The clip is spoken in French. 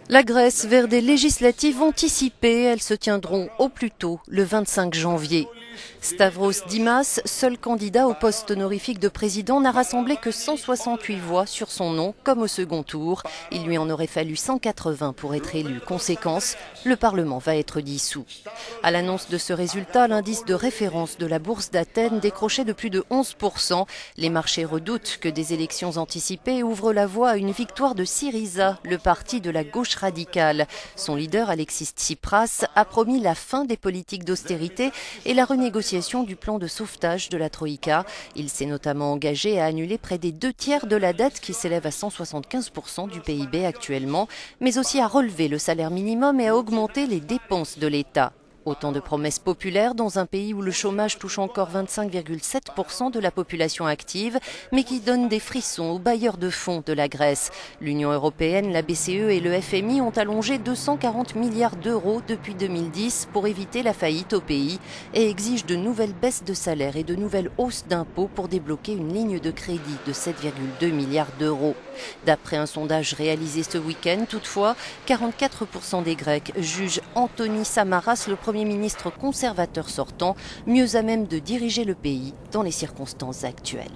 La Grèce vers des législatives anticipées, elles se tiendront au plus tôt le 25 janvier. Stavros Dimas, seul candidat au poste honorifique de président, n'a rassemblé que 168 voix sur son nom, comme au second tour. Il lui en aurait fallu 180 pour être élu. Conséquence, le Parlement va être dissous. À l'annonce de ce résultat, l'indice de référence de la bourse d'Athènes décrochait de plus de 11%. Les marchés redoutent que des élections anticipées ouvrent la voie à une victoire de Syriza, le parti de la gauche radicale. Son leader, Alexis Tsipras, a promis la fin des politiques d'austérité et la renégociation du plan de sauvetage de la Troïka. Il s'est notamment engagé à annuler près des 2/3 de la dette qui s'élève à 175% du PIB actuellement, mais aussi à relever le salaire minimum et à augmenter les dépenses de l'État. Autant de promesses populaires dans un pays où le chômage touche encore 25,7% de la population active, mais qui donne des frissons aux bailleurs de fonds de la Grèce. L'Union européenne, la BCE et le FMI ont allongé 240 milliards d'euros depuis 2010 pour éviter la faillite au pays et exigent de nouvelles baisses de salaire et de nouvelles hausses d'impôts pour débloquer une ligne de crédit de 7,2 milliards d'euros. D'après un sondage réalisé ce week-end, toutefois, 44% des Grecs jugent Antonis Samaras, le Premier ministre conservateur sortant, mieux à même de diriger le pays dans les circonstances actuelles.